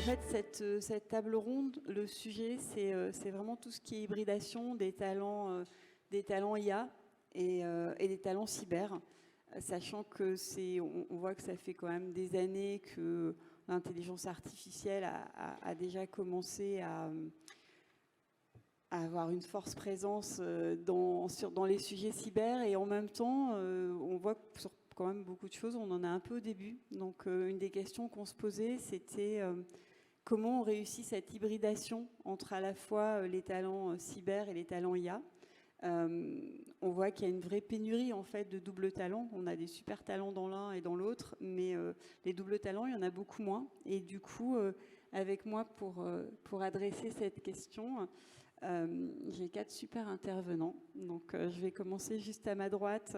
fait, cette table ronde, le sujet, c'est vraiment tout ce qui est hybridation des talents IA et des talents cyber, sachant que on voit que ça fait quand même des années que l'intelligence artificielle a déjà commencé à avoir une forte présence dans les sujets cyber, et en même temps, on voit que sur quand même beaucoup de choses, on en a un peu au début. Donc une des questions qu'on se posait, c'était comment on réussit cette hybridation entre à la fois les talents cyber et les talents IA. On voit qu'il y a une vraie pénurie en fait de doubles talents. On a des super talents dans l'un et dans l'autre, mais les doubles talents, il y en a beaucoup moins. Et du coup, avec moi pour adresser cette question, j'ai 4 super intervenants. Donc je vais commencer juste à ma droite.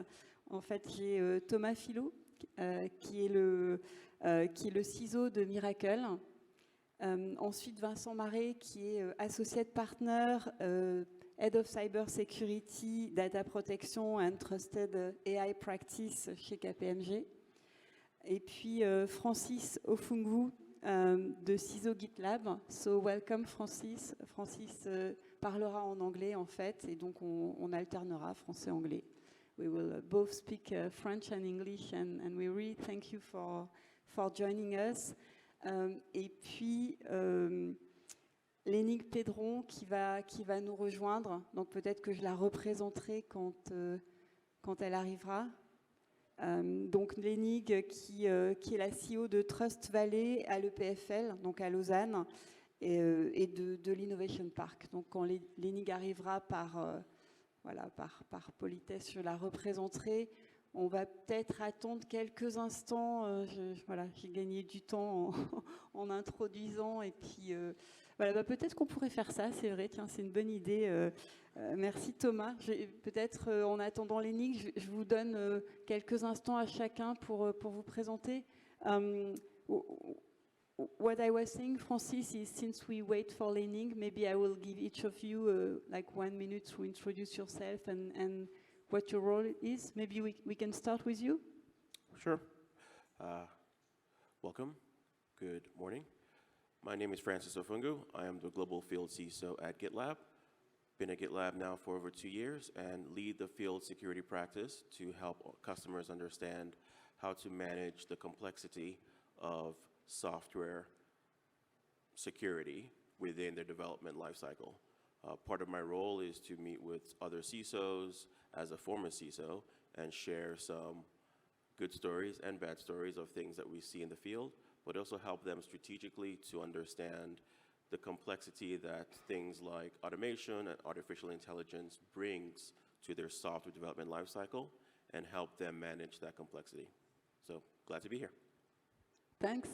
En fait, j'ai Thomas Filot, qui est le CISO de Miracle. Ensuite, Vincent Marais, qui est Associate Partner, Head of Cyber Security, Data Protection and Trusted AI Practice chez KPMG. Et puis Francis Ofungu, de CISO GitLab. So welcome Francis. Francis parlera en anglais en fait, et donc on alternera français-anglais. We will both speak French and English, and we really thank you for joining us. Et puis Lénigue Pédron qui va nous rejoindre. Donc peut-être que je la représenterai quand elle arrivera. Donc Lénigue qui est la CEO de Trust Valley à l'EPFL, donc à Lausanne, et de l'Innovation Park. Donc quand Lénigue arrivera par politesse, je la représenterai. On va peut-être attendre quelques instants. J'ai gagné du temps en introduisant. Et puis, peut-être qu'on pourrait faire ça, c'est vrai. Tiens, c'est une bonne idée. Merci Thomas. Peut-être, en attendant l'énigme, je vous donne quelques instants à chacun pour vous présenter. What I was saying, Francis, is since we wait for Lening, maybe I will give each of you like 1 minute to introduce yourself and what your role is. Maybe we can start with you. Sure. Welcome. Good morning. My name is Francis Ofungu. I am the Global Field CISO at GitLab. Been at GitLab now for over 2 years and lead the field security practice to help customers understand how to manage the complexity of software security within their development lifecycle. Part of my role is to meet with other CISOs as a former CISO and share some good stories and bad stories of things that we see in the field, but also help them strategically to understand the complexity that things like automation and artificial intelligence brings to their software development lifecycle and help them manage that complexity. So glad to be here. Thanks.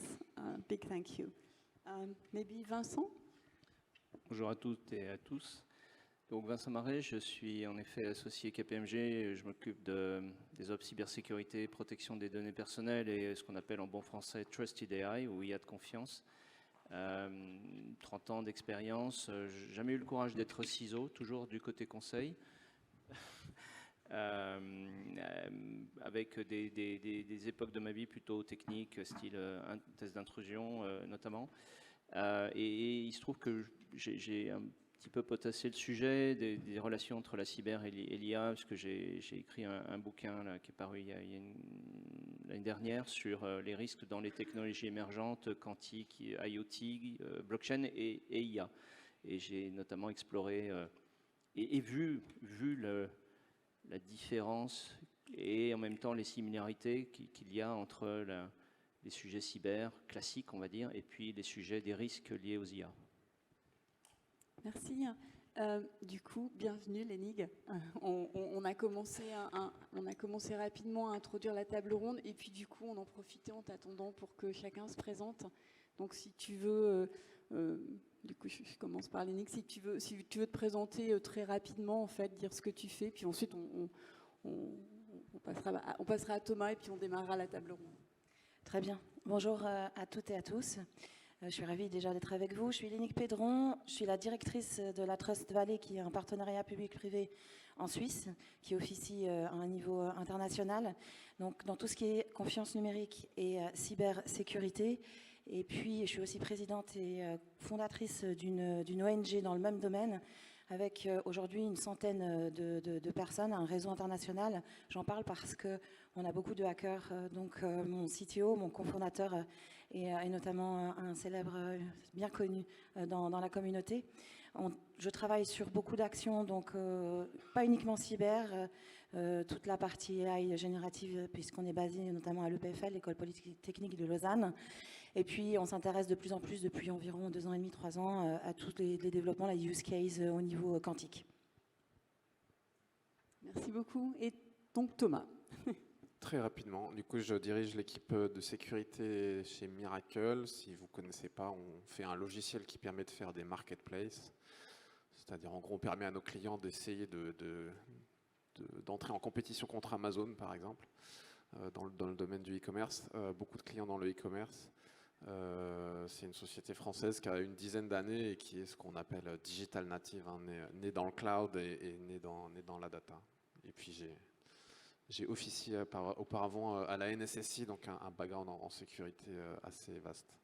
Big thank you. Maybe Vincent? Bonjour à toutes et à tous. Donc Vincent Marais, je suis en effet associé KPMG. Je m'occupe des ops cybersécurité, protection des données personnelles et ce qu'on appelle en bon français Trusted AI ou IA de confiance. 30 ans d'expérience. J'ai jamais eu le courage d'être CISO, toujours du côté conseil. Avec des époques de ma vie plutôt techniques, style un test d'intrusion notamment. Et il se trouve que j'ai un petit peu potassé le sujet des relations entre la cyber et l'IA, parce que j'ai écrit un bouquin là, qui est paru l'année dernière sur les risques dans les technologies émergentes, quantiques, IoT, blockchain et IA. Et j'ai notamment exploré et vu la différence et en même temps les similarités qu'il y a entre les sujets cyber classiques, on va dire, et puis les sujets des risques liés aux IA. Merci. Du coup, bienvenue Lénigue. On a commencé rapidement à introduire la table ronde, et puis du coup, on en profitait en t'attendant pour que chacun se présente. Donc, si tu veux, du coup, je commence par Lénigue. Si tu veux te présenter très rapidement, en fait, dire ce que tu fais, puis ensuite on passera à Thomas et puis on démarrera la table ronde. Très bien. Bonjour à toutes et à tous. Je suis ravie déjà d'être avec vous. Je suis Lénigue Pédron. Je suis la directrice de la Trust Valley, qui est un partenariat public-privé en Suisse, qui officie à un niveau international. Donc, dans tout ce qui est confiance numérique et cybersécurité. Et puis, je suis aussi présidente et fondatrice d'une ONG dans le même domaine, avec aujourd'hui une centaine de personnes, un réseau international. J'en parle parce qu'on a beaucoup de hackers. Donc, mon CTO, mon cofondateur, est notamment un célèbre, bien connu dans la communauté. Je travaille sur beaucoup d'actions, donc pas uniquement cyber, toute la partie AI générative, puisqu'on est basé notamment à l'EPFL, l'École Polytechnique de Lausanne. Et puis, on s'intéresse de plus en plus, depuis environ 2 ans et demi, 3 ans, à tous les développements, la use case au niveau quantique. Merci beaucoup. Et donc Thomas. Très rapidement, du coup je dirige l'équipe de sécurité chez Miracle. Si vous ne connaissez pas, on fait un logiciel qui permet de faire des marketplaces. C'est-à-dire en gros on permet à nos clients d'essayer d'entrer en compétition contre Amazon par exemple, dans le domaine du e-commerce. Beaucoup de clients dans le e-commerce. C'est une société française qui a une dizaine d'années et qui est ce qu'on appelle digital native, hein, née dans le cloud et née dans la data. Et puis j'ai officié auparavant à la NSSI, donc un background en sécurité assez vaste.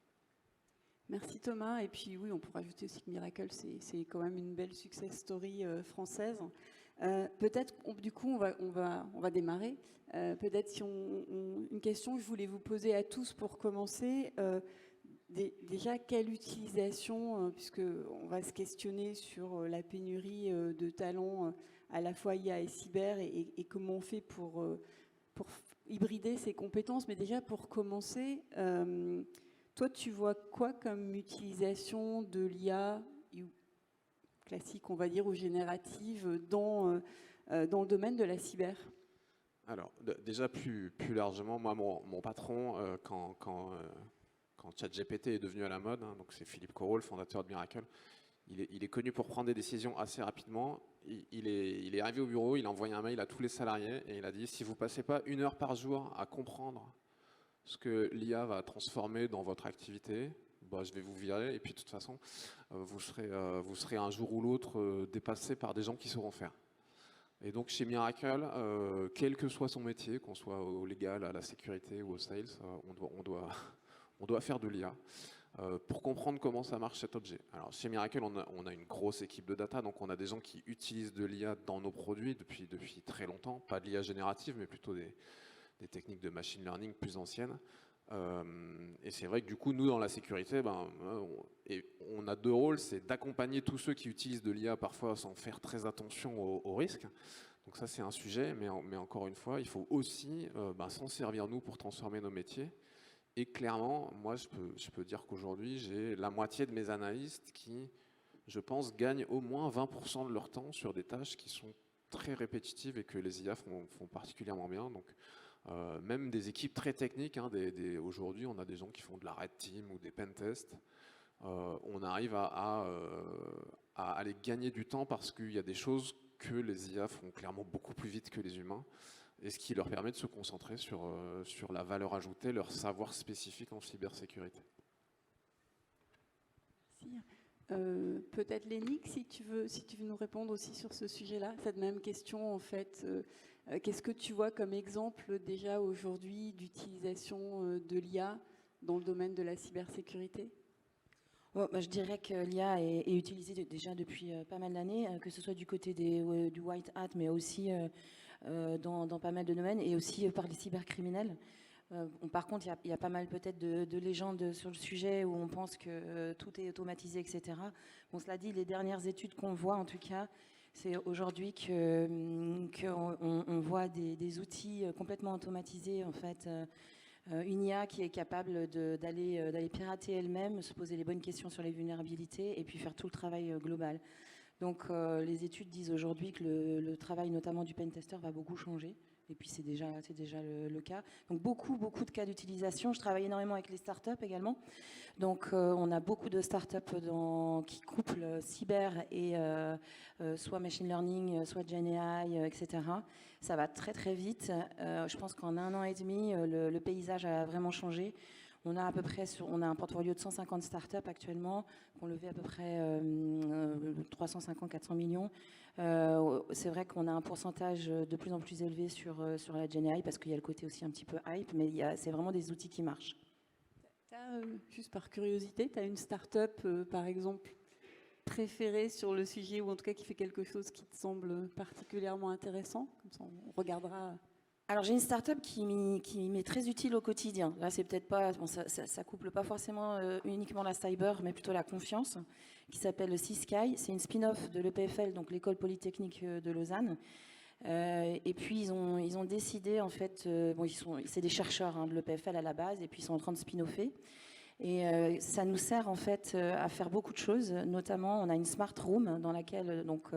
Merci Thomas. Et puis oui, on pourrait ajouter aussi que Miracle, c'est quand même une belle success story française. Peut-être, du coup, on va démarrer. Peut-être si une question que je voulais vous poser à tous pour commencer. Déjà, quelle utilisation, puisqu'on va se questionner sur la pénurie de talents à la fois IA et cyber, et comment on fait pour hybrider ces compétences. Mais déjà, pour commencer, toi, tu vois quoi comme utilisation de l'IA classique, on va dire, ou générative dans le domaine de la cyber? Alors, déjà plus largement, moi, mon patron, quand ChatGPT est devenu à la mode, hein, donc c'est Philippe Corot, le fondateur de Miracle, il est connu pour prendre des décisions assez rapidement. Il est arrivé au bureau, il a envoyé un mail à tous les salariés et il a dit: si vous ne passez pas 1 heure par jour à comprendre ce que l'IA va transformer dans votre activité, bah, je vais vous virer, et puis de toute façon, vous serez un jour ou l'autre dépassé par des gens qui sauront faire. Et donc chez Miracle, quel que soit son métier, qu'on soit au légal, à la sécurité ou au sales, on doit faire de l'IA pour comprendre comment ça marche cet objet. Alors chez Miracle, on a une grosse équipe de data, donc on a des gens qui utilisent de l'IA dans nos produits depuis très longtemps, pas de l'IA générative, mais plutôt des techniques de machine learning plus anciennes. Et c'est vrai que du coup, nous, dans la sécurité, on a 2 rôles, c'est d'accompagner tous ceux qui utilisent de l'IA parfois sans faire très attention aux risques. Donc ça, c'est un sujet, mais encore une fois, il faut aussi s'en servir, nous, pour transformer nos métiers. Et clairement, moi, je peux dire qu'aujourd'hui, j'ai la moitié de mes analystes qui, je pense, gagnent au moins 20% de leur temps sur des tâches qui sont très répétitives et que les IA font particulièrement bien. Donc, même des équipes très techniques, hein, aujourd'hui, on a des gens qui font de la red team ou des pen tests. On arrive à aller gagner du temps parce qu'il y a des choses que les IA font clairement beaucoup plus vite que les humains, et ce qui leur permet de se concentrer sur la valeur ajoutée, leur savoir spécifique en cybersécurité. Merci. Peut-être Lénique, si tu veux nous répondre aussi sur ce sujet-là, cette même question en fait. Qu'est-ce que tu vois comme exemple déjà aujourd'hui d'utilisation de l'IA dans le domaine de la cybersécurité? Je dirais que l'IA est utilisée déjà depuis pas mal d'années, que ce soit du côté du white hat, mais aussi dans pas mal de domaines, et aussi par les cybercriminels. Par contre, il y a pas mal peut-être de légendes sur le sujet où on pense que tout est automatisé, etc. Bon, cela dit, les dernières études qu'on voit, en tout cas, c'est aujourd'hui qu'on voit des outils complètement automatisés, en fait. Une IA qui est capable d'aller pirater elle-même, se poser les bonnes questions sur les vulnérabilités et puis faire tout le travail global. Donc les études disent aujourd'hui que le travail notamment du pentester va beaucoup changer. Et puis c'est déjà le cas. Donc beaucoup de cas d'utilisation. Je travaille énormément avec les startups également. Donc on a beaucoup de startups qui couplent cyber et soit machine learning, soit Gen AI, etc. Ça va très très vite. Je pense qu'en 1 an et demi, le paysage a vraiment changé. On a un portfolio de 150 startups actuellement, qui ont levé à peu près 350-400 millions. C'est vrai qu'on a un pourcentage de plus en plus élevé sur la Gen AI, parce qu'il y a le côté aussi un petit peu hype, mais c'est vraiment des outils qui marchent. Tu as Juste par curiosité, tu as une start-up, par exemple, préférée sur le sujet, ou en tout cas qui fait quelque chose qui te semble particulièrement intéressant? Comme ça, on regardera. Alors j'ai une start-up qui m'est très utile au quotidien. Là, c'est peut-être pas, bon, ça couple pas forcément uniquement la cyber, mais plutôt la confiance, qui s'appelle Seasky. C'est une spin-off de l'EPFL, donc l'École Polytechnique de Lausanne. Et puis ils ont décidé, en fait, bon, c'est des chercheurs de l'EPFL à la base, et puis ils sont en train de spin-offer. Et ça nous sert en fait à faire beaucoup de choses. Notamment, on a une smart room dans laquelle, donc,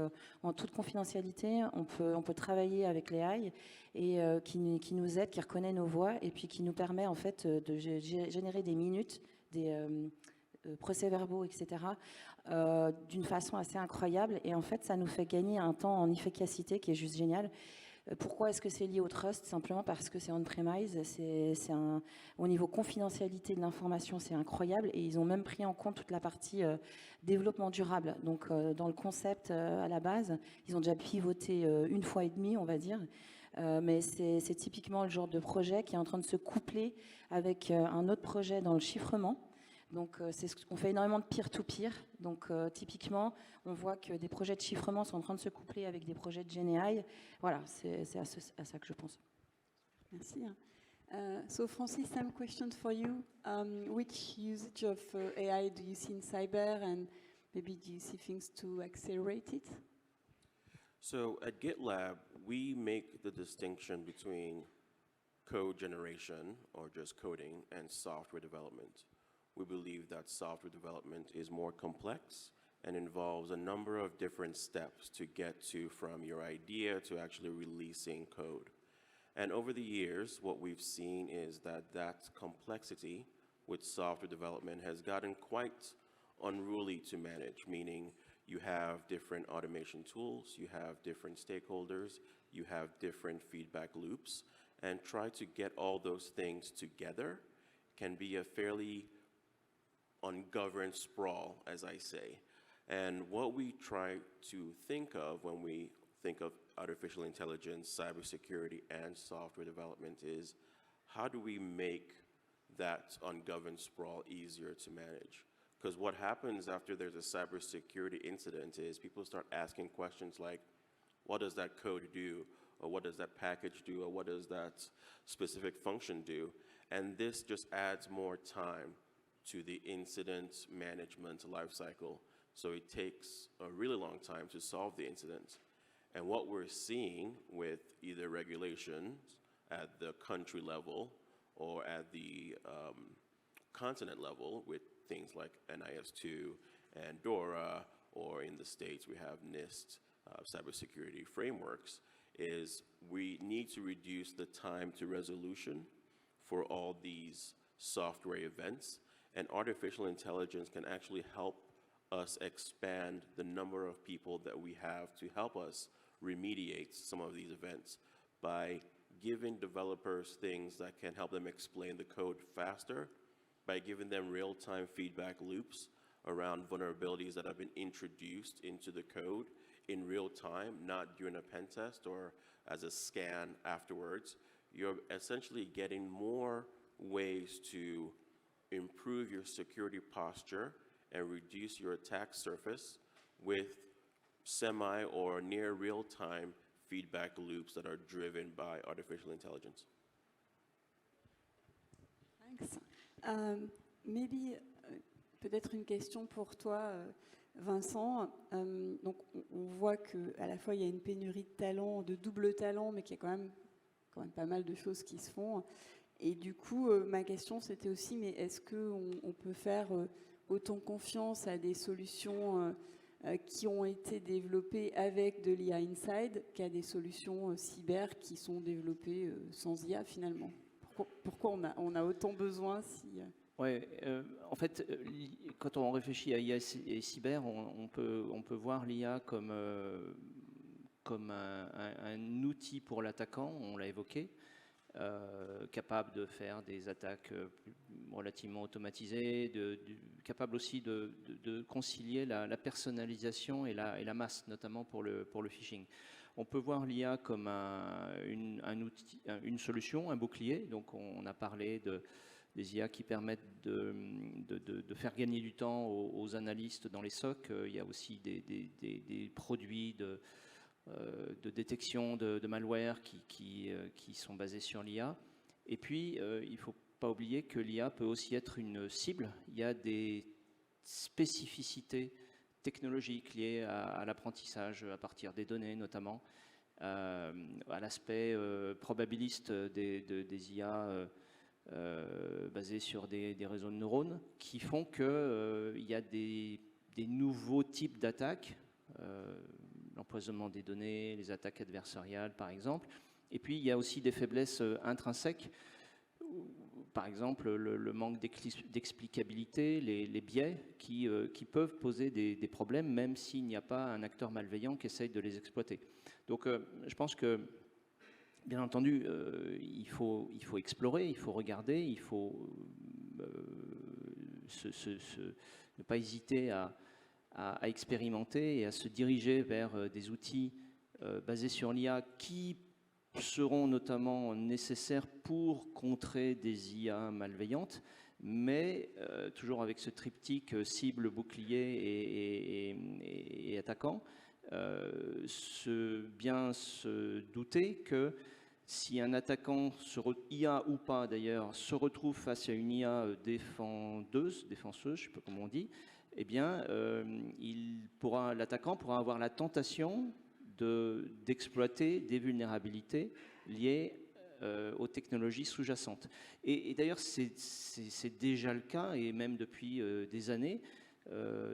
en toute confidentialité, on peut travailler avec les AI et qui nous aide, qui reconnaît nos voix et puis qui nous permet en fait de générer des minutes, des procès-verbaux, etc. D'une façon assez incroyable. Et en fait, ça nous fait gagner un temps en efficacité qui est juste génial. Pourquoi est-ce que c'est lié au trust? Simplement parce que c'est on-premise, au niveau confidentialité de l'information, c'est incroyable, et ils ont même pris en compte toute la partie développement durable. Donc dans le concept à la base, ils ont déjà pivoté une fois et demie, on va dire, mais c'est typiquement le genre de projet qui est en train de se coupler avec un autre projet dans le chiffrement. Donc, on fait énormément de peer-to-peer. Donc, typiquement, on voit que des projets de chiffrement sont en train de se coupler avec des projets de GenAI. Voilà, c'est à ça que je pense. Merci. So Francis, some questions for you. Which usage of AI do you see in cyber, and maybe do you see things to accelerate it? So at GitLab, we make the distinction between code generation, or just coding, and software development. We believe that software development is more complex and involves a number of different steps to get to from your idea to actually releasing code. And over the years, what we've seen is that complexity with software development has gotten quite unruly to manage, meaning you have different automation tools, you have different stakeholders, you have different feedback loops, and try to get all those things together can be a fairly ungoverned sprawl, as I say. And what we try to think of when we think of artificial intelligence, cybersecurity, and software development is, how do we make that ungoverned sprawl easier to manage? Because what happens after there's a cybersecurity incident is people start asking questions like, what does that code do? Or what does that package do? Or what does that specific function do? And this just adds more time to the incident management lifecycle. So it takes a really long time to solve the incident. And what we're seeing with either regulations at the country level or at the continent level with things like NIS2 and DORA, or in the States we have NIST cybersecurity frameworks, is we need to reduce the time to resolution for all these software events. And artificial intelligence can actually help us expand the number of people that we have to help us remediate some of these events by giving developers things that can help them explain the code faster, by giving them real-time feedback loops around vulnerabilities that have been introduced into the code in real time, not during a pen test or as a scan afterwards. You're essentially getting more ways to improve your security posture and reduce your attack surface with semi or near real-time feedback loops that are driven by artificial intelligence. Thanks. Maybe peut-être une question pour toi, Vincent. Donc on voit que à la fois il y a une pénurie de talent, de double talent, mais qu'il y a quand même pas mal de choses qui se font. Et du coup, ma question c'était aussi, mais est-ce qu'on peut faire autant confiance à des solutions qui ont été développées avec de l'IA Inside qu'à des solutions cyber qui sont développées sans IA finalement? Pourquoi on a autant besoin si... Ouais, en fait, quand on réfléchit à IA et cyber, on peut voir l'IA comme un outil pour l'attaquant, on l'a évoqué, capable de faire des attaques relativement automatisées, capable aussi de concilier la personnalisation et la masse, notamment pour le phishing. On peut voir l'IA comme un outil, une solution, un bouclier. Donc on a parlé des IA qui permettent de faire gagner du temps aux analystes dans les SOC. Il y a aussi des produits de détection de malware qui sont basés sur l'IA. Et puis, il ne faut pas oublier que l'IA peut aussi être une cible. Il y a des spécificités technologiques liées à l'apprentissage à partir des données notamment, à l'aspect probabiliste des IA basés sur des réseaux de neurones qui font qu'il y a des nouveaux types d'attaques, l'empoisonnement des données, les attaques adversariales par exemple. Et puis il y a aussi des faiblesses intrinsèques, par exemple le manque d'explicabilité, les biais qui peuvent poser des problèmes même s'il n'y a pas un acteur malveillant qui essaye de les exploiter. Donc je pense que bien entendu, il faut explorer, il faut regarder, il faut ne pas hésiter à expérimenter et à se diriger vers des outils basés sur l'IA qui seront notamment nécessaires pour contrer des IA malveillantes, mais toujours avec ce triptyque cible, bouclier et attaquant, bien se douter que si un attaquant, IA ou pas d'ailleurs, se retrouve face à une IA défenseuse, je ne sais pas comment on dit, eh bien, l'attaquant pourra avoir la tentation d'exploiter des vulnérabilités liées aux technologies sous-jacentes. Et d'ailleurs, c'est déjà le cas, et même depuis des années,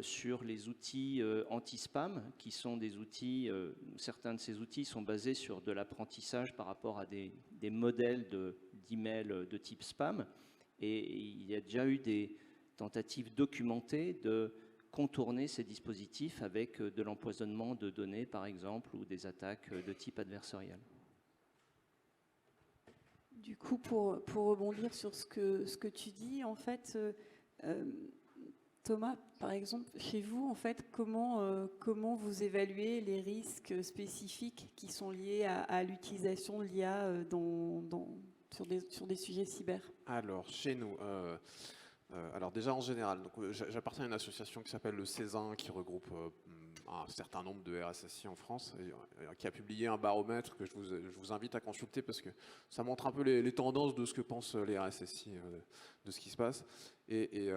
sur les outils anti-spam, qui sont des outils, certains de ces outils sont basés sur de l'apprentissage par rapport à des modèles d'emails de type spam, et il y a déjà eu des tentatives documentées de contourner ces dispositifs avec de l'empoisonnement de données, par exemple, ou des attaques de type adversarial. Du coup, pour rebondir sur ce que tu dis, en fait, Thomas, par exemple, chez vous, en fait, comment vous évaluez les risques spécifiques qui sont liés à l'utilisation de l'IA sur des sujets cyber? Alors, chez nous, alors déjà en général, j'appartiens à une association qui s'appelle le Césin, qui regroupe un certain nombre de RSSI en France, et qui a publié un baromètre que je vous invite à consulter parce que ça montre un peu les tendances de ce que pensent les RSSI de ce qui se passe, et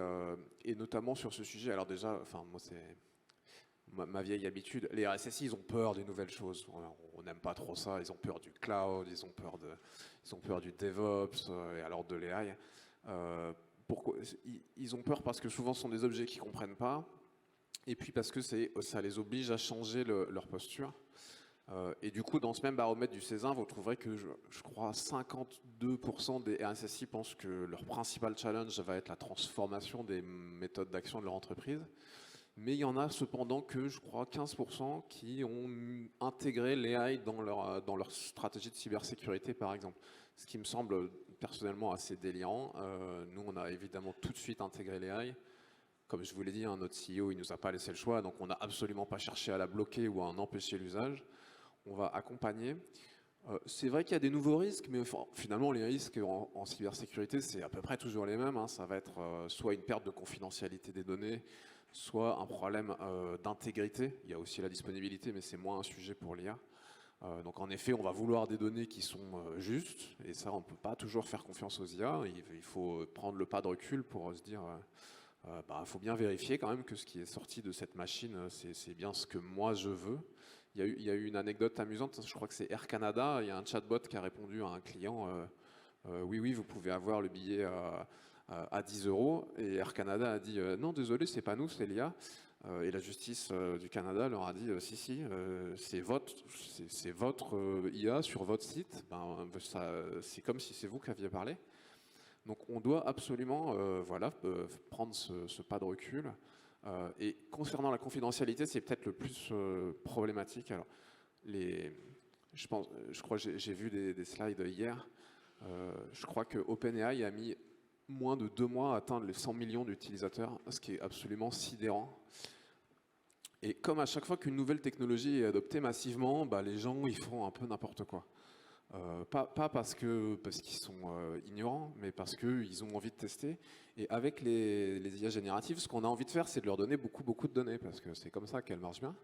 notamment sur ce sujet. Alors déjà, enfin moi c'est ma vieille habitude, les RSSI ils ont peur des nouvelles choses, on n'aime pas trop ça, ils ont peur du cloud, ils ont peur du DevOps, et alors de l'AI. Pourquoi ils ont peur? Parce que souvent ce sont des objets qu'ils ne comprennent pas, et puis parce que ça les oblige à changer leur posture. Et du coup, dans ce même baromètre du Césin, vous trouverez que je crois 52% des RSSI pensent que leur principal challenge va être la transformation des méthodes d'action de leur entreprise. Mais il y en a cependant que je crois 15% qui ont intégré l'AI dans leur stratégie de cybersécurité, par exemple. Ce qui me semble personnellement assez délirant. Nous, on a évidemment tout de suite intégré l'AI. Comme je vous l'ai dit, notre CEO, il ne nous a pas laissé le choix, donc on n'a absolument pas cherché à la bloquer ou à en empêcher l'usage. On va accompagner. C'est vrai qu'il y a des nouveaux risques, mais finalement, les risques en cybersécurité, c'est à peu près toujours les mêmes. Ça va être soit une perte de confidentialité des données, soit un problème d'intégrité. Il y a aussi la disponibilité, mais c'est moins un sujet pour l'IA. Donc en effet, on va vouloir des données qui sont justes, et ça, on ne peut pas toujours faire confiance aux IA. Il faut prendre le pas de recul pour se dire, faut bien vérifier quand même que ce qui est sorti de cette machine, c'est bien ce que moi je veux. Il y a eu une anecdote amusante, je crois que c'est Air Canada, il y a un chatbot qui a répondu à un client, oui, vous pouvez avoir le billet à 10 €, et Air Canada a dit, non, désolé, c'est pas nous, c'est l'IA. Et la justice du Canada leur a dit si, c'est votre IA sur votre site, c'est comme si c'est vous qui aviez parlé. Donc on doit absolument prendre ce pas de recul. Et concernant la confidentialité, c'est peut-être le plus problématique. Alors, je crois que j'ai vu des slides hier. Je crois que OpenAI a mis moins de 2 mois à atteindre les 100 millions d'utilisateurs, ce qui est absolument sidérant. Et comme à chaque fois qu'une nouvelle technologie est adoptée massivement, bah, les gens ils font un peu n'importe quoi. Pas parce qu'ils sont ignorants, mais parce qu'ils ont envie de tester. Et avec les IA génératives, ce qu'on a envie de faire, c'est de leur donner beaucoup de données, parce que c'est comme ça qu'elles marchent bien.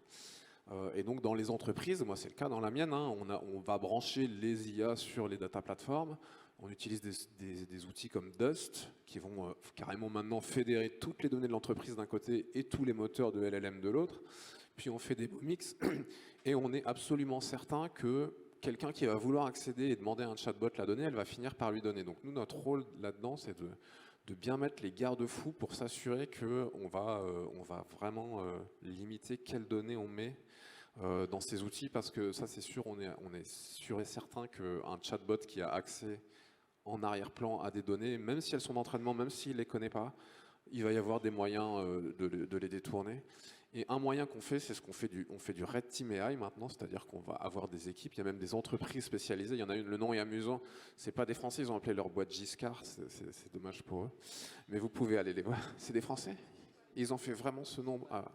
Et donc dans les entreprises, moi c'est le cas dans la mienne, hein, on va brancher les IA sur les data platforms. On utilise des outils comme Dust, qui vont carrément maintenant fédérer toutes les données de l'entreprise d'un côté et tous les moteurs de LLM de l'autre. Puis on fait des beaux mix, et on est absolument certain que quelqu'un qui va vouloir accéder et demander à un chatbot la donnée, elle va finir par lui donner. Donc nous, notre rôle là-dedans, c'est de bien mettre les garde-fous pour s'assurer qu'on va vraiment limiter quelles données on met dans ces outils, parce que ça c'est sûr, on est sûr et certain qu'un chatbot qui a accès en arrière-plan à des données, même si elles sont d'entraînement, même s'il ne les connaît pas, il va y avoir des moyens de les détourner. Et un moyen qu'on fait, c'est ce qu'on fait on fait du Red Team AI maintenant, c'est-à-dire qu'on va avoir des équipes, il y a même des entreprises spécialisées. Il y en a une, le nom est amusant, c'est pas des Français, ils ont appelé leur boîte Giscard, c'est dommage pour eux. Mais vous pouvez aller les voir. C'est des Français? Ils ont fait vraiment ce nom. Ah.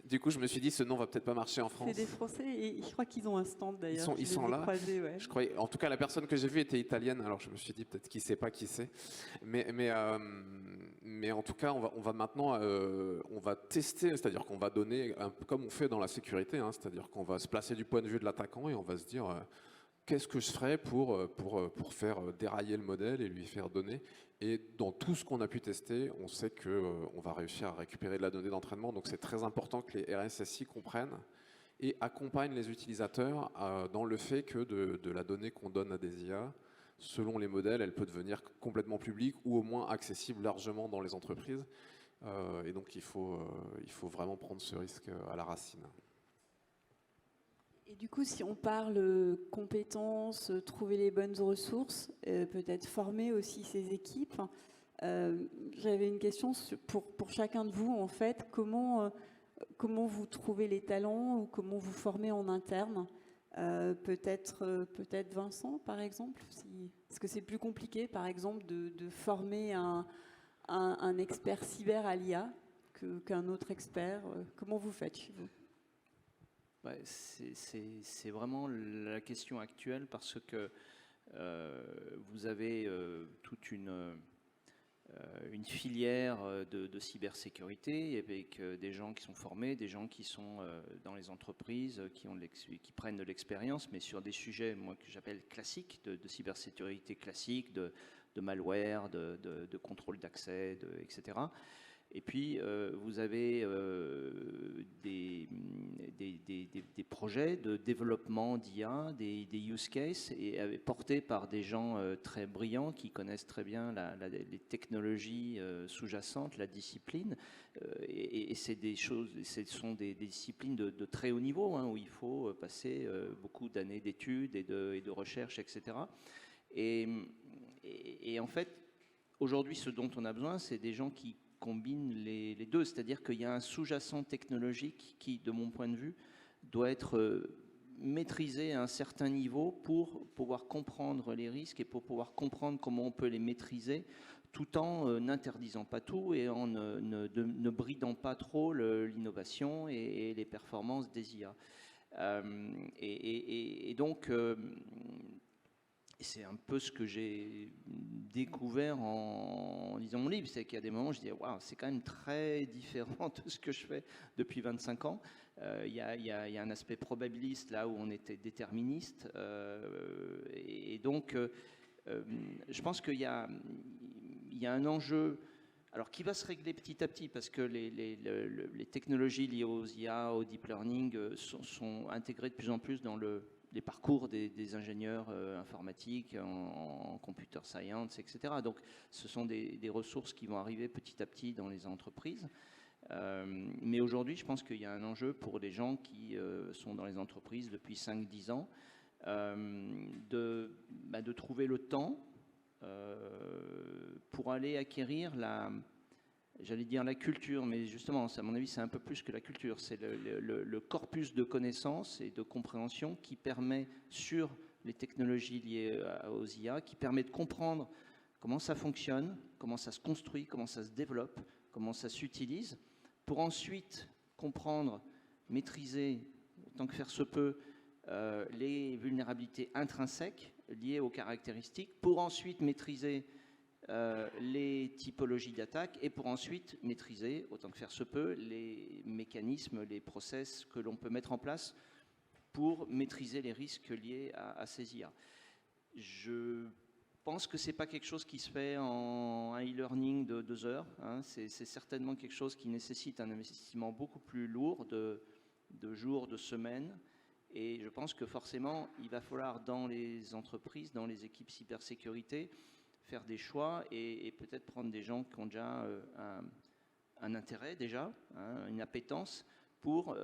Du coup, je me suis dit, ce nom va peut-être pas marcher en France. C'est des Français et je crois qu'ils ont un stand d'ailleurs. Ils sont là. Croisés, ouais. Je croyais, en tout cas, la personne que j'ai vue était italienne, alors je me suis dit peut-être qui sait pas qui c'est. Mais en tout cas, on va maintenant on va tester, c'est-à-dire qu'on va donner, un peu comme on fait dans la sécurité, hein, c'est-à-dire qu'on va se placer du point de vue de l'attaquant et on va se dire qu'est-ce que je ferais pour faire dérailler le modèle et lui faire donner. Et dans tout ce qu'on a pu tester, on sait qu'on va réussir à récupérer de la donnée d'entraînement. Donc c'est très important que les RSSI comprennent et accompagnent les utilisateurs dans le fait que de la donnée qu'on donne à des IA, selon les modèles, elle peut devenir complètement publique ou au moins accessible largement dans les entreprises. Et donc il faut vraiment prendre ce risque à la racine. Et du coup, si on parle compétences, trouver les bonnes ressources, peut-être former aussi ces équipes, j'avais une question pour chacun de vous, en fait, comment vous trouvez les talents ou comment vous formez en interne? Peut-être Vincent, par exemple, parce que c'est plus compliqué, par exemple, de former un expert cyber à l'IA qu'un autre expert. Comment vous faites chez vous? Ouais, c'est vraiment la question actuelle parce que vous avez toute une filière de cybersécurité avec des gens qui sont formés, des gens qui sont dans les entreprises, qui prennent de l'expérience, mais sur des sujets moi, que j'appelle classiques, de cybersécurité classique, de malware, de contrôle d'accès, etc. Et puis, vous avez des projets de développement d'IA, des use cases, et portés par des gens très brillants qui connaissent très bien les technologies sous-jacentes, la discipline. Et c'est des choses, ce sont des disciplines de très haut niveau, hein, où il faut passer beaucoup d'années d'études et de recherche, etc. Et en fait, aujourd'hui, ce dont on a besoin, c'est des gens qui combine les deux, c'est-à-dire qu'il y a un sous-jacent technologique qui, de mon point de vue, doit être maîtrisé à un certain niveau pour pouvoir comprendre les risques et pour pouvoir comprendre comment on peut les maîtriser tout en n'interdisant pas tout et en ne bridant pas trop l'innovation et les performances des IA. Et donc, c'est un peu ce que j'ai découvert en lisant mon livre, c'est qu'il y a des moments où je dis waouh, c'est quand même très différent de ce que je fais depuis 25 ans. Il y a un aspect probabiliste là où on était déterministe, et donc je pense qu'il y a un enjeu. Alors, qui va se régler petit à petit parce que les technologies liées aux IA, au deep learning sont intégrées de plus en plus dans les parcours des ingénieurs informatiques, en computer science, etc. Donc, ce sont des ressources qui vont arriver petit à petit dans les entreprises. Mais aujourd'hui, je pense qu'il y a un enjeu pour les gens qui sont dans les entreprises depuis 5-10 ans de trouver le temps pour aller acquérir j'allais dire la culture, mais justement, à mon avis, c'est un peu plus que la culture. C'est le corpus de connaissances et de compréhension qui permet, sur les technologies liées aux IA, qui permet de comprendre comment ça fonctionne, comment ça se construit, comment ça se développe, comment ça s'utilise, pour ensuite comprendre, maîtriser, autant que faire se peut, les vulnérabilités intrinsèques liées aux caractéristiques, pour ensuite maîtriser les typologies d'attaque et pour ensuite maîtriser, autant que faire se peut, les mécanismes, les process que l'on peut mettre en place pour maîtriser les risques liés à ces IA. Je pense que ce n'est pas quelque chose qui se fait en un e-learning de 2 heures. Hein. C'est certainement quelque chose qui nécessite un investissement beaucoup plus lourd de jours, de semaines. Et je pense que forcément, il va falloir dans les entreprises, dans les équipes cybersécurité, faire des choix et peut-être prendre des gens qui ont déjà un intérêt, déjà, hein, une appétence, pour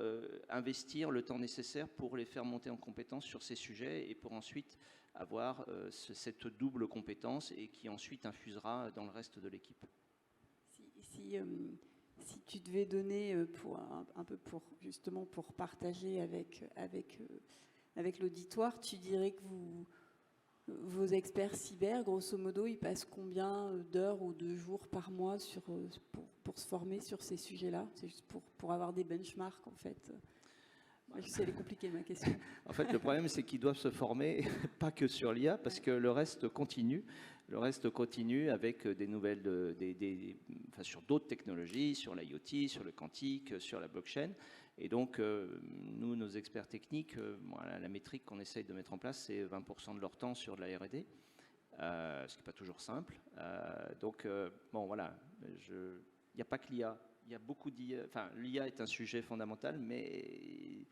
investir le temps nécessaire pour les faire monter en compétence sur ces sujets et pour ensuite avoir cette double compétence et qui ensuite infusera dans le reste de l'équipe. Si tu devais donner un peu justement pour partager avec l'auditoire, tu dirais que vos experts cyber, grosso modo, ils passent combien d'heures ou de jours par mois pour se former sur ces sujets-là? C'est juste pour avoir des benchmarks, en fait. Je sais, elle est compliquée, ma question. En fait, le problème, c'est qu'ils doivent se former, pas que sur l'IA, parce que le reste continue. Le reste continue avec des nouvelles, sur d'autres technologies, sur l'IoT, sur le quantique, sur la blockchain. Et donc, nous, nos experts techniques, voilà, la métrique qu'on essaye de mettre en place, c'est 20% de leur temps sur de la R&D, ce qui n'est pas toujours simple. Bon, voilà, il n'y a pas que l'IA. Il y a beaucoup d'IA. Enfin, l'IA est un sujet fondamental, mais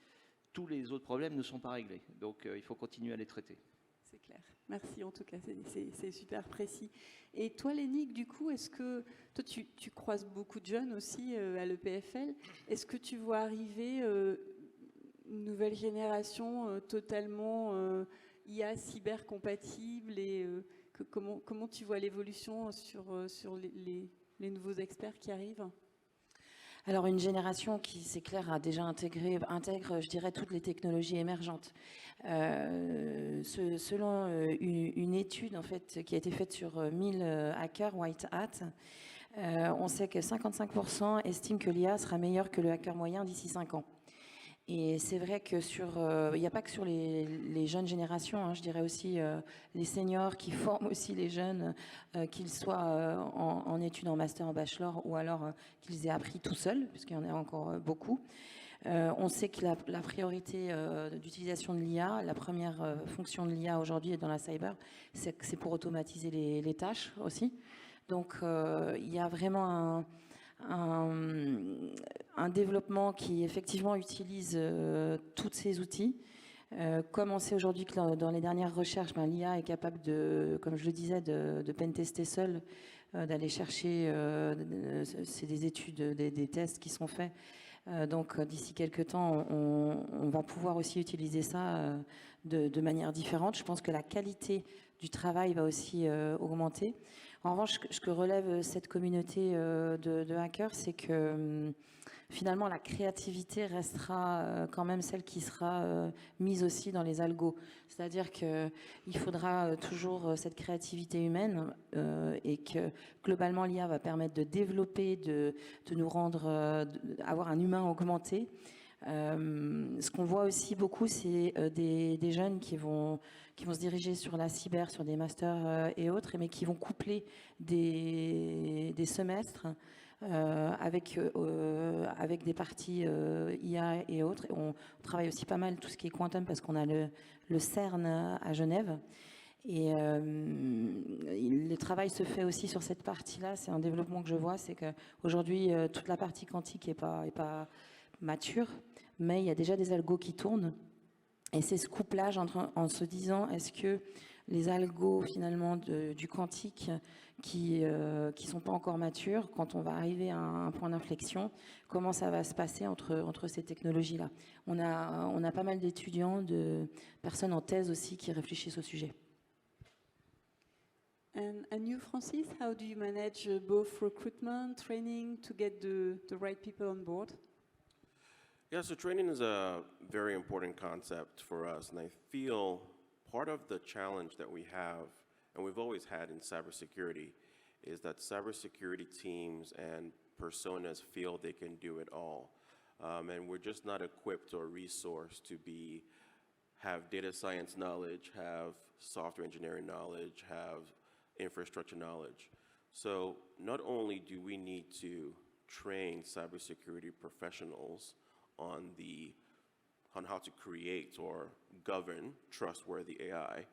tous les autres problèmes ne sont pas réglés. Donc, il faut continuer à les traiter. C'est clair. Merci, en tout cas, c'est super précis. Et toi, Lénique, du coup, est-ce que toi, tu croises beaucoup de jeunes aussi à l'EPFL. Est-ce que tu vois arriver une nouvelle génération totalement IA cyber compatible et comment tu vois l'évolution sur les nouveaux experts qui arrivent? Alors une génération qui, c'est clair, a déjà intègre, je dirais, toutes les technologies émergentes. Selon une étude en fait, qui a été faite sur 1000 hackers White Hat, on sait que 55% estiment que l'IA sera meilleure que le hacker moyen d'ici 5 ans. Et c'est vrai que il n'y a pas que sur les jeunes générations, hein, je dirais aussi les seniors qui forment aussi les jeunes, qu'ils soient en études, en master, en bachelor, ou alors qu'ils aient appris tout seuls, puisqu'il y en a encore beaucoup. On sait que la priorité d'utilisation de l'IA, la première fonction de l'IA aujourd'hui dans la cyber, c'est pour automatiser les tâches aussi. Donc il y a vraiment un développement qui effectivement utilise tous ces outils. Comme on sait aujourd'hui que dans les dernières recherches, l'IA est capable de, comme je le disais, de pentester seul, d'aller chercher, c'est des études, des tests qui sont faits. Donc d'ici quelques temps, on va pouvoir aussi utiliser ça de manière différente. Je pense que la qualité du travail va aussi augmenter. En revanche, ce que relève cette communauté de hackers, c'est que finalement la créativité restera quand même celle qui sera mise aussi dans les algos. C'est-à-dire qu'il faudra toujours cette créativité humaine et que globalement l'IA va permettre de développer, de nous rendre, avoir un humain augmenté. Ce qu'on voit aussi beaucoup, c'est des jeunes qui vont se diriger sur la cyber, sur des masters et autres, mais qui vont coupler des semestres avec des parties IA et autres. On travaille aussi pas mal tout ce qui est quantum parce qu'on a le CERN à Genève. Et le travail se fait aussi sur cette partie-là. C'est un développement que je vois, c'est qu'aujourd'hui, toute la partie quantique n'est pas mature, mais il y a déjà des algos qui tournent. Et c'est ce couplage en se disant, est-ce que les algos finalement du quantique qui sont pas encore matures, quand on va arriver à un point d'inflexion, comment ça va se passer entre ces technologies-là? On a pas mal d'étudiants, de personnes en thèse aussi qui réfléchissent au sujet. And you, Francis, how do you manage both recruitment, training to get the right people on board? Yeah, so training is a very important concept for us, and I feel part of the challenge that we have, and we've always had in cybersecurity, is that cybersecurity teams and personas feel they can do it all. And we're just not equipped or resourced to have data science knowledge, have software engineering knowledge, have infrastructure knowledge. So not only do we need to train cybersecurity professionals on how to create or govern trustworthy AI,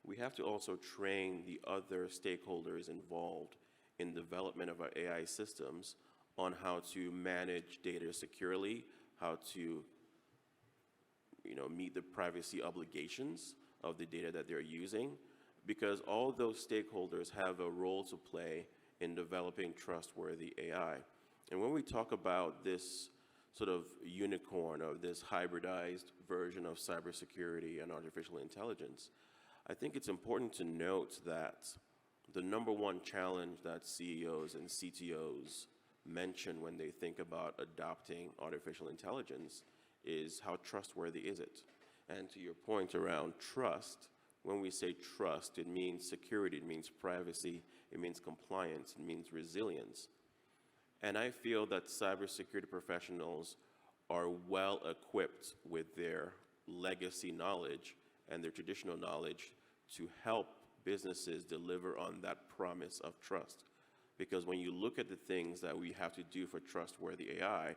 we have to also train the other stakeholders involved in development of our AI systems on how to manage data securely, how to meet the privacy obligations of the data that they're using, because all those stakeholders have a role to play in developing trustworthy AI. And when we talk about this sort of unicorn of this hybridized version of cybersecurity and artificial intelligence, I think it's important to note that the number one challenge that CEOs and CTOs mention when they think about adopting artificial intelligence is how trustworthy is it? And to your point around trust, when we say trust, it means security, it means privacy, it means compliance, it means resilience. And I feel that cybersecurity professionals are well equipped with their legacy knowledge and their traditional knowledge to help businesses deliver on that promise of trust. Because when you look at the things that we have to do for trustworthy AI,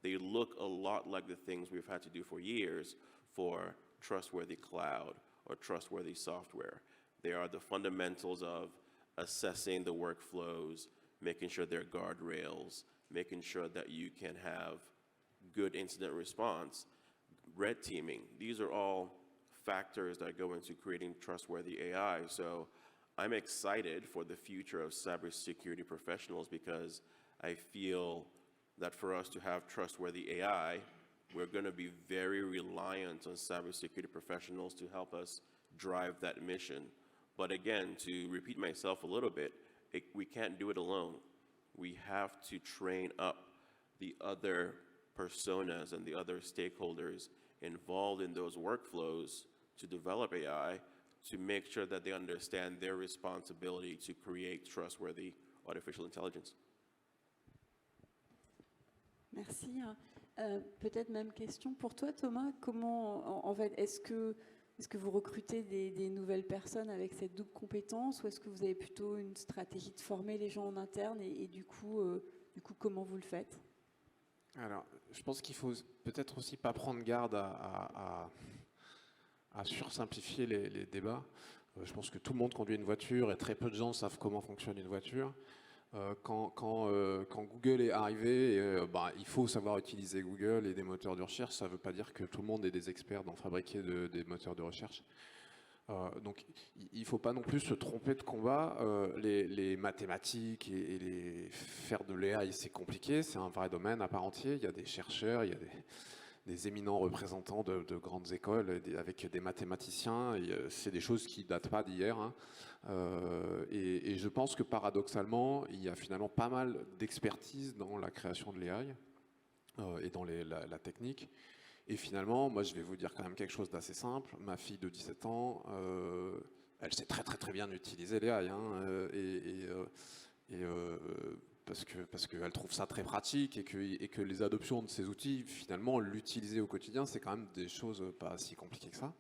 they look a lot like the things we've had to do for years for trustworthy cloud or trustworthy software. They are the fundamentals of assessing the workflows, making sure there are guardrails, making sure that you can have good incident response, red teaming. These are all factors that go into creating trustworthy AI. So I'm excited for the future of cybersecurity professionals because I feel that for us to have trustworthy AI, we're going to be very reliant on cybersecurity professionals to help us drive that mission. But again, to repeat myself a little bit, we can't do it alone. We have to train up the other personas and the other stakeholders involved in those workflows to develop AI to make sure that they understand their responsibility to create trustworthy artificial intelligence. Merci. Peut-être même question pour toi, Thomas. Comment, en fait, est-ce que vous recrutez des nouvelles personnes avec cette double compétence ou est-ce que vous avez plutôt une stratégie de former les gens en interne et du coup, comment vous le faites? Alors, je pense qu'il faut peut-être aussi pas prendre garde à sursimplifier les débats. Je pense que tout le monde conduit une voiture et très peu de gens savent comment fonctionne une voiture. Quand Google est arrivé, il faut savoir utiliser Google et des moteurs de recherche. Ça ne veut pas dire que tout le monde est des experts dans fabriquer des moteurs de recherche. Donc il ne faut pas non plus se tromper de combat. Les mathématiques et faire de l'AI, c'est compliqué. C'est un vrai domaine à part entière. Il y a des chercheurs, il y a des éminents représentants de grandes écoles avec des mathématiciens. C'est des choses qui ne datent pas d'hier. Hein. Et je pense que paradoxalement, il y a finalement pas mal d'expertise dans la création de l'AI et dans la technique. Et finalement, moi je vais vous dire quand même quelque chose d'assez simple. Ma fille de 17 ans, elle sait très très très bien utiliser l'AI. Hein, parce qu'elle trouve ça très pratique et que les adoptions de ces outils, finalement, l'utiliser au quotidien, c'est quand même des choses pas si compliquées que ça.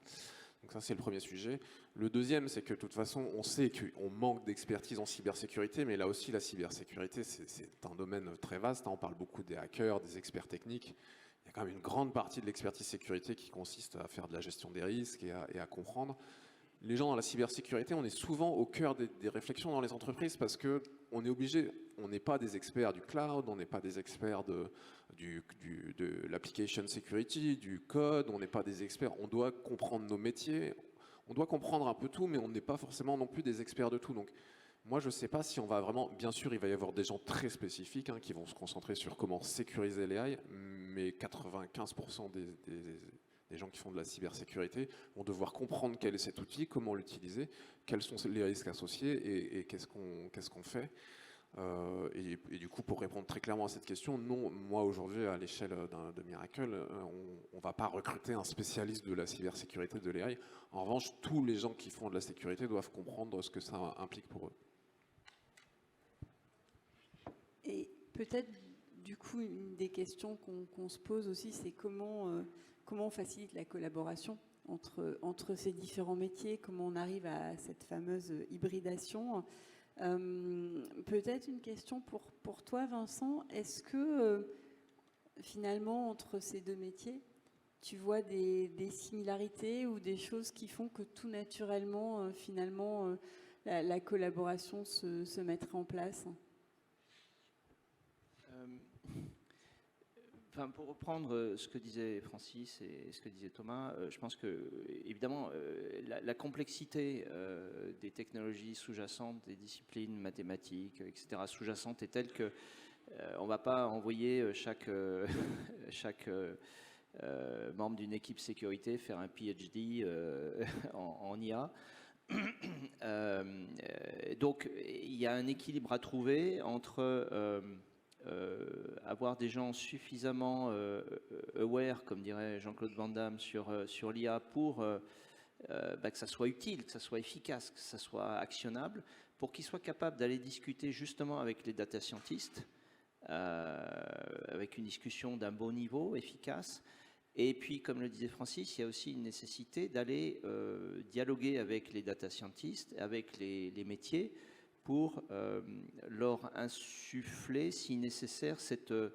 Donc ça, c'est le premier sujet. Le deuxième, c'est que de toute façon, on sait qu'on manque d'expertise en cybersécurité, mais là aussi, la cybersécurité, c'est un domaine très vaste. On parle beaucoup des hackers, des experts techniques. Il y a quand même une grande partie de l'expertise sécurité qui consiste à faire de la gestion des risques et à comprendre. Les gens dans la cybersécurité, on est souvent au cœur des réflexions dans les entreprises parce qu'on est obligé, on n'est pas des experts du cloud, on n'est pas des experts de l'application security, du code, on n'est pas des experts, on doit comprendre nos métiers, on doit comprendre un peu tout, mais on n'est pas forcément non plus des experts de tout. Donc moi, je ne sais pas si on va vraiment, bien sûr, il va y avoir des gens très spécifiques qui vont se concentrer sur comment sécuriser l'AI, mais 95% des gens qui font de la cybersécurité vont devoir comprendre quel est cet outil, comment l'utiliser, quels sont les risques associés et qu'est-ce qu'on fait. Et du coup, pour répondre très clairement à cette question, non, moi aujourd'hui, à l'échelle de Miracle, on ne va pas recruter un spécialiste de la cybersécurité de l'AI. En revanche, tous les gens qui font de la sécurité doivent comprendre ce que ça implique pour eux. Et peut-être, du coup, une des questions qu'on se pose aussi, c'est comment on facilite la collaboration entre ces différents métiers, comment on arrive à cette fameuse hybridation. Peut-être une question pour toi, Vincent. Est-ce que, finalement, entre ces deux métiers, tu vois des similarités ou des choses qui font que tout naturellement, finalement, la collaboration se mettrait en place? Enfin, pour reprendre ce que disait Francis et ce que disait Thomas, je pense que, évidemment, la complexité des technologies sous-jacentes, des disciplines mathématiques, etc., sous-jacentes est telle que on ne va pas envoyer chaque membre d'une équipe sécurité faire un PhD en IA. Donc, il y a un équilibre à trouver entre avoir des gens suffisamment aware, comme dirait Jean-Claude Van Damme, sur l'IA pour que ça soit utile, que ça soit efficace, que ça soit actionnable, pour qu'ils soient capables d'aller discuter justement avec les data scientists, avec une discussion d'un bon niveau, efficace. Et puis, comme le disait Francis, il y a aussi une nécessité d'aller dialoguer avec les data scientists, avec les métiers, pour leur insuffler, si nécessaire, ce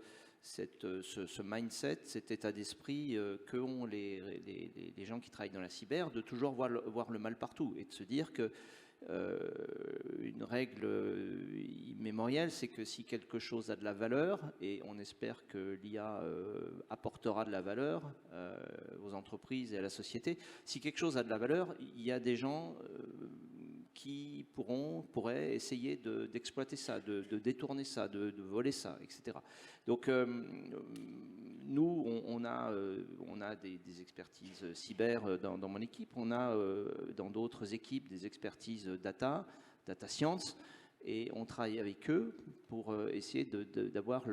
mindset, cet état d'esprit qu'ont les gens qui travaillent dans la cyber, de toujours voir le mal partout et de se dire que une règle immémoriale, c'est que si quelque chose a de la valeur, et on espère que l'IA apportera de la valeur aux entreprises et à la société, si quelque chose a de la valeur, il y a des gens qui pourraient essayer d'exploiter ça, de détourner ça, de voler ça, etc. Donc, nous, on a des expertises cyber dans mon équipe, on a dans d'autres équipes des expertises data science, et on travaille avec eux pour essayer d'avoir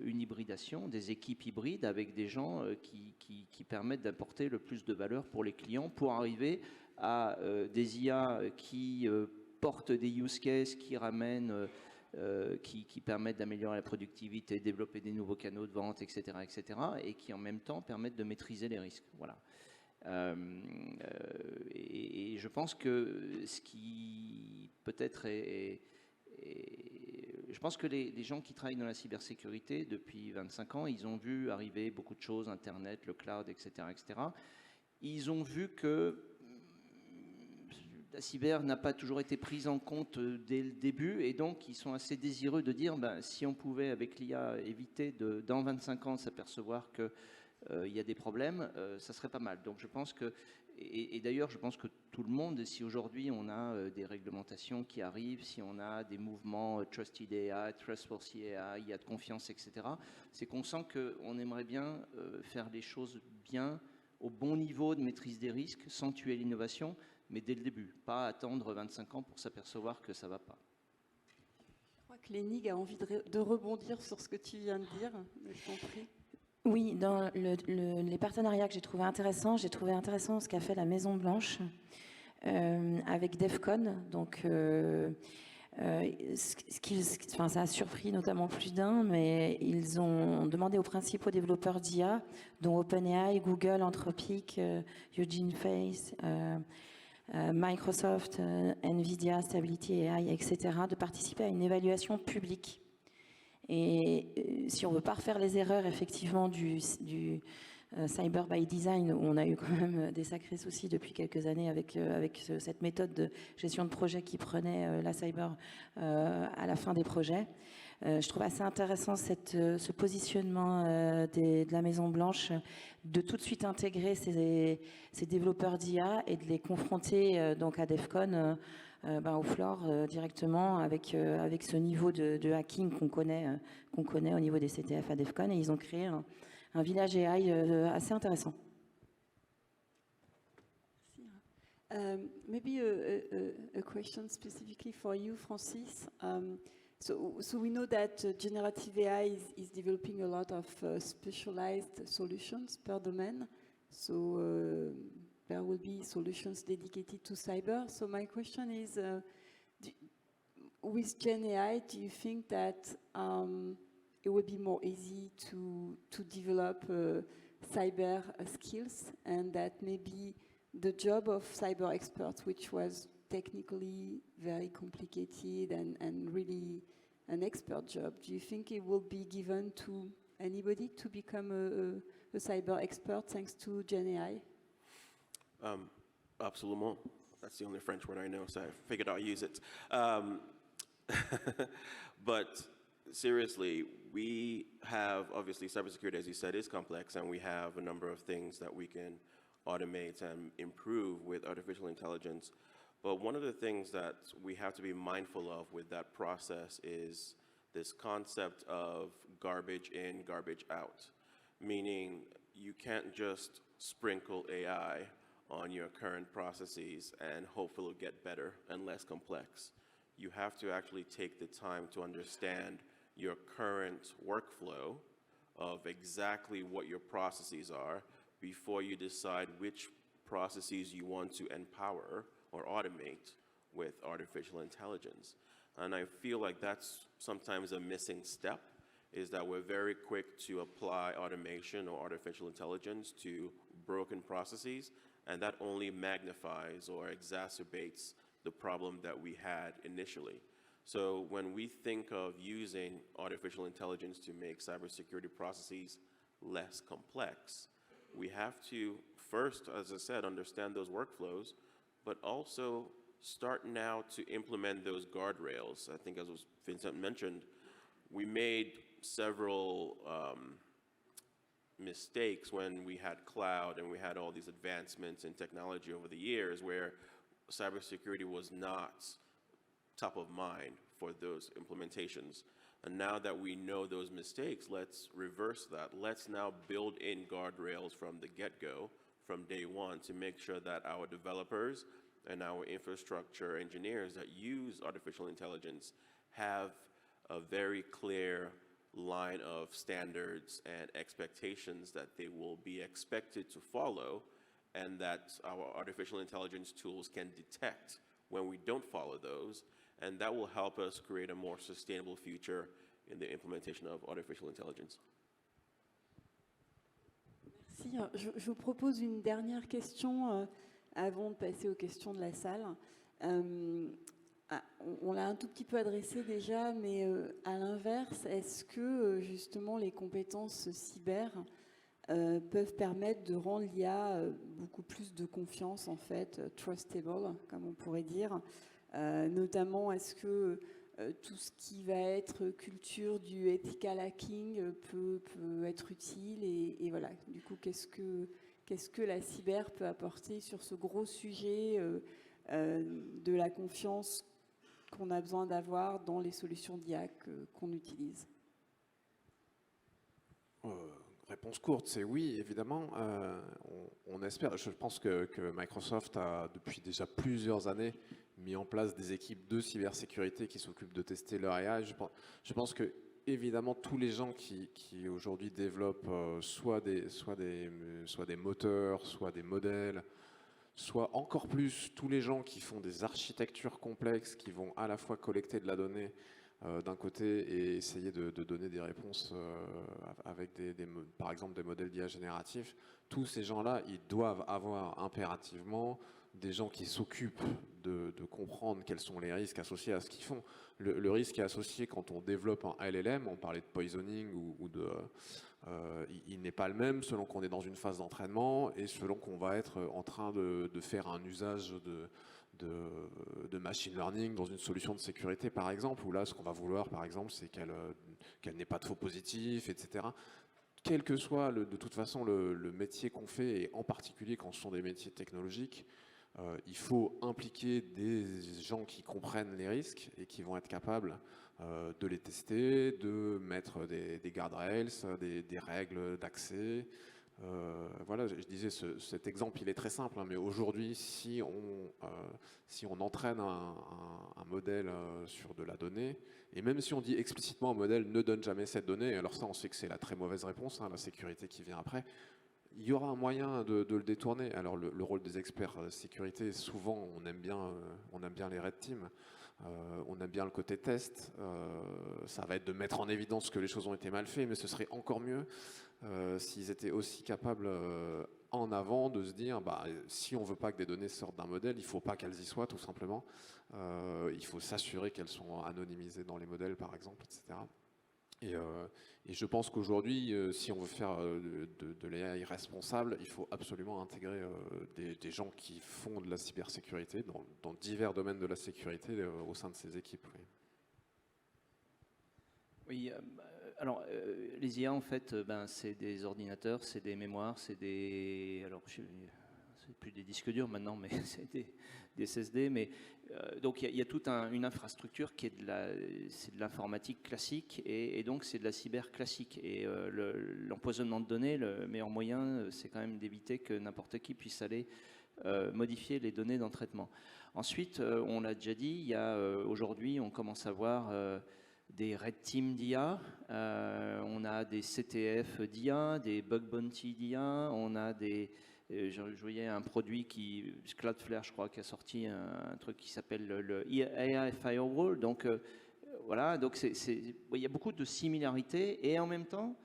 une hybridation, des équipes hybrides avec des gens qui permettent d'apporter le plus de valeur pour les clients, pour arriver à des IA qui portent des use cases, qui ramènent, qui permettent d'améliorer la productivité, développer des nouveaux canaux de vente, etc., et qui en même temps permettent de maîtriser les risques. Voilà. Et je pense que ce qui peut-être je pense que les gens qui travaillent dans la cybersécurité depuis 25 ans, ils ont vu arriver beaucoup de choses, Internet, le cloud, etc., etc. Ils ont vu que la cyber n'a pas toujours été prise en compte dès le début, et donc ils sont assez désireux de dire si on pouvait avec l'IA éviter dans 25 ans s'apercevoir qu'il y a des problèmes, ça serait pas mal. Donc je pense que, et d'ailleurs je pense que tout le monde, si aujourd'hui on a des réglementations qui arrivent, si on a des mouvements Trusted AI, Trustworthy AI, IA de confiance, etc., c'est qu'on sent qu'on aimerait bien faire les choses bien, au bon niveau de maîtrise des risques, sans tuer l'innovation, mais dès le début, pas attendre 25 ans pour s'apercevoir que ça ne va pas. Je crois que Lénig a envie de rebondir sur ce que tu viens de dire. Je t'en prie. Oui, dans les partenariats que j'ai trouvé intéressant ce qu'a fait la Maison Blanche avec DEFCON. Donc, ça a surpris notamment plus d'un, mais ils ont demandé aux principaux développeurs d'IA, dont OpenAI, Google, Anthropic, Hugging Face, Microsoft, Nvidia, Stability AI, etc., de participer à une évaluation publique. Et si on ne veut pas refaire les erreurs effectivement du Cyber by Design, où on a eu quand même des sacrés soucis depuis quelques années avec cette méthode de gestion de projet qui prenait la cyber à la fin des projets, je trouve assez intéressant ce positionnement de la Maison Blanche, de tout de suite intégrer ces développeurs d'IA et de les confronter donc à DEFCON au floor directement avec ce niveau de hacking qu'on connaît au niveau des CTF à DEFCON, et ils ont créé un village AI assez intéressant. Maybe a question specifically for you, Francis. So we know that generative AI is developing a lot of specialized solutions per domain. So there will be solutions dedicated to cyber. So my question is, with Gen AI, do you think that it would be more easy to develop cyber skills, and that maybe the job of cyber experts, which was technically very complicated and really an expert job, do you think it will be given to anybody to become a cyber expert thanks to Gen AI? Absolument. That's the only French word I know, so I figured I'll use it. But seriously, we have, obviously, cybersecurity, as you said, is complex, and we have a number of things that we can automate and improve with artificial intelligence. But one of the things that we have to be mindful of with that process is this concept of garbage in, garbage out, meaning you can't just sprinkle AI on your current processes and hope it'll get better and less complex. You have to actually take the time to understand your current workflow of exactly what your processes are before you decide which processes you want to empower or automate with artificial intelligence. And I feel like that's sometimes a missing step, is that we're very quick to apply automation or artificial intelligence to broken processes, and that only magnifies or exacerbates the problem that we had initially. So when we think of using artificial intelligence to make cybersecurity processes less complex, we have to first, as I said, understand those workflows, but also start now to implement those guardrails. I think, as Vincent mentioned, we made several mistakes when we had cloud and we had all these advancements in technology over the years where cybersecurity was not top of mind for those implementations. And now that we know those mistakes, let's reverse that. Let's now build in guardrails from the get-go, from day one, to make sure that our developers and our infrastructure engineers that use artificial intelligence have a very clear line of standards and expectations that they will be expected to follow, and that our artificial intelligence tools can detect when we don't follow those, and that will help us create a more sustainable future in the implementation of artificial intelligence. Merci. Je vous propose une dernière question avant de passer aux questions de la salle. On l'a un tout petit peu adressé déjà, mais à l'inverse, est-ce que justement les compétences cyber peuvent permettre de rendre l'IA beaucoup plus de confiance, en fait, trustable, comme on pourrait dire. Notamment, est-ce que tout ce qui va être culture du ethical hacking peut être utile et voilà, du coup, qu'est-ce que la cyber peut apporter sur ce gros sujet de la confiance qu'on a besoin d'avoir dans les solutions d'IA qu'on utilise? Réponse courte, c'est oui, évidemment. On espère. Je pense que Microsoft a, depuis déjà plusieurs années, mis en place des équipes de cybersécurité qui s'occupent de tester leur AI. Je pense que, évidemment, tous les gens qui aujourd'hui développent soit des moteurs, soit des modèles, soit encore plus tous les gens qui font des architectures complexes, qui vont à la fois collecter de la donnée d'un côté et essayer de donner des réponses avec par exemple des modèles d'IA génératifs, tous ces gens-là, ils doivent avoir impérativement des gens qui s'occupent de comprendre quels sont les risques associés à ce qu'ils font. Le risque est associé quand on développe un LLM, on parlait de poisoning il n'est pas le même selon qu'on est dans une phase d'entraînement et selon qu'on va être en train de faire un usage de machine learning dans une solution de sécurité, par exemple, où là, ce qu'on va vouloir, par exemple, c'est qu'elle n'ait pas de faux positifs, etc. Quel que soit, de toute façon, le métier qu'on fait, et en particulier quand ce sont des métiers technologiques, il faut impliquer des gens qui comprennent les risques et qui vont être capables de les tester, de mettre des guardrails, des règles d'accès. Voilà, je disais, cet exemple, il est très simple, hein, mais aujourd'hui, si on entraîne un modèle sur de la donnée, et même si on dit explicitement un modèle ne donne jamais cette donnée, alors ça, on sait que c'est la très mauvaise réponse, hein, la sécurité qui vient après, il y aura un moyen de le détourner. Alors le rôle des experts sécurité, souvent on aime bien les red teams, on aime bien le côté test. Ça va être de mettre en évidence que les choses ont été mal faites, mais ce serait encore mieux s'ils étaient aussi capables en avant de se dire, si on veut pas que des données sortent d'un modèle, il faut pas qu'elles y soient tout simplement. Il faut s'assurer qu'elles sont anonymisées dans les modèles par exemple, etc. Et je pense qu'aujourd'hui, si on veut faire de l'AI responsable, il faut absolument intégrer des gens qui font de la cybersécurité dans divers domaines de la sécurité au sein de ces équipes. Oui. Oui, alors les IA en fait, c'est des ordinateurs, c'est des mémoires, c'est des... Alors c'est plus des disques durs maintenant, mais c'est des SSD. Mais, donc il y a toute une infrastructure qui est de l'informatique classique et donc c'est de la cyber classique. Et l'empoisonnement de données, le meilleur moyen, c'est quand même d'éviter que n'importe qui puisse aller modifier les données dans le traitement. Ensuite, on l'a déjà dit, aujourd'hui, on commence à voir des red teams d'IA, on a des CTF d'IA, des bug bounty d'IA, on a je voyais un produit Cloudflare, je crois, qui a sorti un truc qui s'appelle le AI Firewall. Donc voilà, donc il y a beaucoup de similarités et en même temps,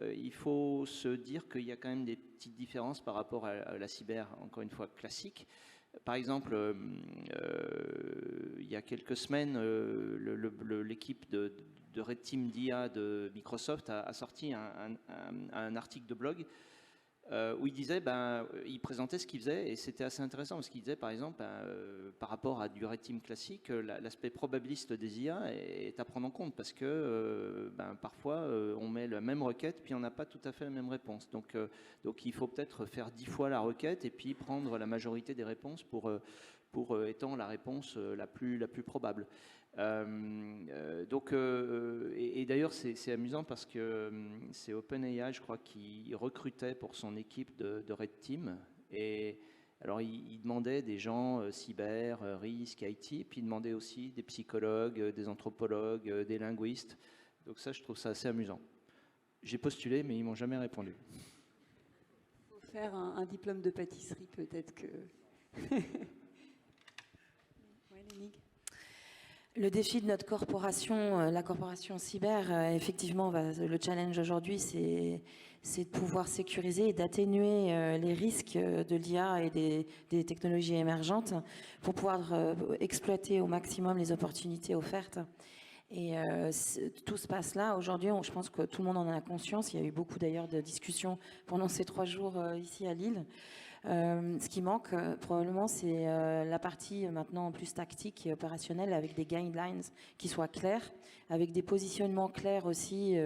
il faut se dire qu'il y a quand même des petites différences par rapport à la cyber, encore une fois, classique. Par exemple, il y a quelques semaines, l'équipe de Red Team d'IA de Microsoft a sorti un article de blog où il présentait ce qu'il faisait et c'était assez intéressant parce qu'il disait par exemple par rapport à du Red Team classique, l'aspect probabiliste des IA est à prendre en compte parce que parfois on met la même requête puis on n'a pas tout à fait la même réponse. Donc il faut peut-être faire 10 fois la requête et puis prendre la majorité des réponses pour étant la réponse la plus probable. Et d'ailleurs c'est amusant parce que c'est OpenAI, je crois, qui recrutait pour son équipe de Red Team et alors il demandait des gens cyber, risque, IT, puis il demandait aussi des psychologues, des anthropologues, des linguistes. Donc ça, je trouve ça assez amusant. J'ai postulé, mais ils m'ont jamais répondu. Il faut faire un diplôme de pâtisserie, peut-être que... Ouais, Lénique. Le défi de notre corporation, la corporation cyber, effectivement, le challenge aujourd'hui, c'est de pouvoir sécuriser et d'atténuer les risques de l'IA et des technologies émergentes pour pouvoir exploiter au maximum les opportunités offertes. Et tout se passe là. Aujourd'hui, je pense que tout le monde en a conscience. Il y a eu beaucoup d'ailleurs de discussions pendant ces 3 jours ici à Lille. Ce qui manque probablement, c'est la partie maintenant plus tactique et opérationnelle avec des guidelines qui soient clairs, avec des positionnements clairs aussi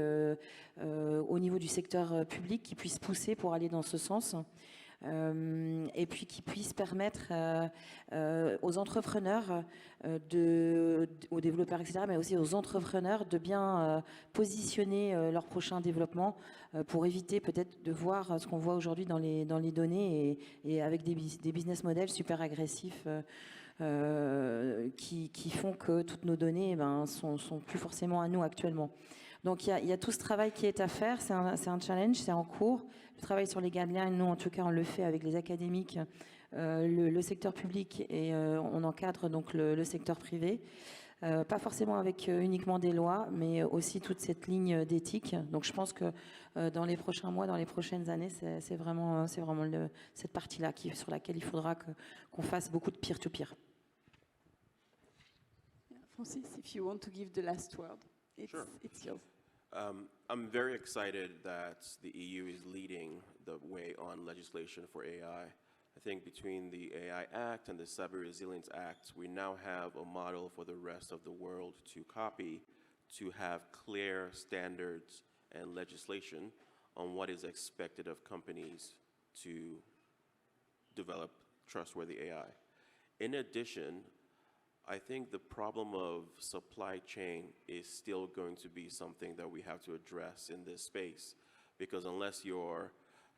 au niveau du secteur public qui puissent pousser pour aller dans ce sens. Et puis qui puissent permettre aux entrepreneurs, aux développeurs, etc., mais aussi aux entrepreneurs de bien positionner leur prochain développement pour éviter peut-être de voir ce qu'on voit aujourd'hui dans les données et avec des business models super agressifs qui font que toutes nos données sont plus forcément à nous actuellement. Donc il y a tout ce travail qui est à faire, c'est un challenge, c'est en cours. Le travail sur les guidelines, nous en tout cas on le fait avec les académiques, le secteur public et on encadre donc le secteur privé. Pas forcément avec uniquement des lois, mais aussi toute cette ligne d'éthique. Donc je pense que dans les prochains mois, dans les prochaines années, c'est vraiment cette partie-là sur laquelle il faudra qu'on fasse beaucoup de peer-to-peer. Francis, if you want to give the last word, Sure. it's yours. I'm very excited that the EU is leading the way on legislation for AI. I think between the AI Act and the Cyber Resilience Act, we now have a model for the rest of the world to copy, to have clear standards and legislation on what is expected of companies to develop trustworthy AI. In addition, I think the problem of supply chain is still going to be something that we have to address in this space, because unless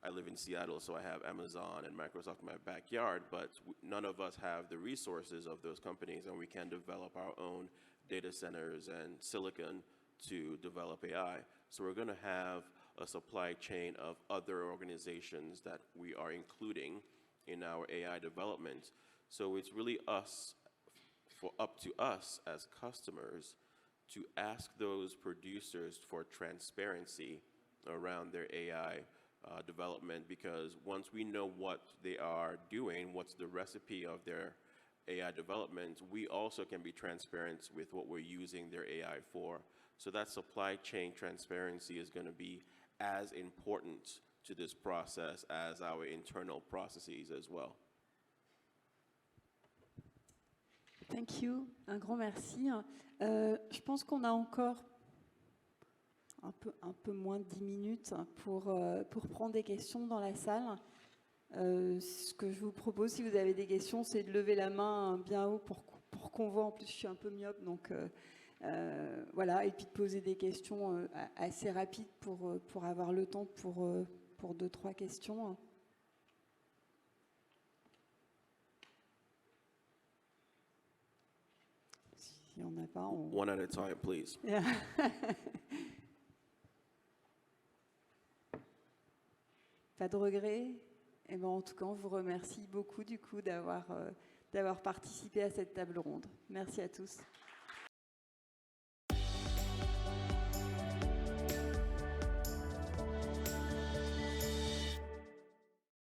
I live in Seattle, so I have Amazon and Microsoft in my backyard, but none of us have the resources of those companies, and we can develop our own data centers and silicon to develop AI. So we're going to have a supply chain of other organizations that we are including in our AI development. So it's really up to us as customers to ask those producers for transparency around their AI development, because once we know what they are doing, what's the recipe of their AI development, we also can be transparent with what we're using their AI for. So that supply chain transparency is going to be as important to this process as our internal processes as well. Thank you, un grand merci. Je pense qu'on a encore un peu moins de 10 minutes pour prendre des questions dans la salle. Ce que je vous propose, si vous avez des questions, c'est de lever la main bien haut pour qu'on voit. En plus, je suis un peu myope, donc voilà. Et puis de poser des questions assez rapides pour avoir le temps pour 2-3 questions. S'il n'y en a pas, on... One at a time, please. Pas de regret. Et ben, en tout cas, on vous remercie beaucoup du coup d'avoir participé à cette table ronde. Merci à tous.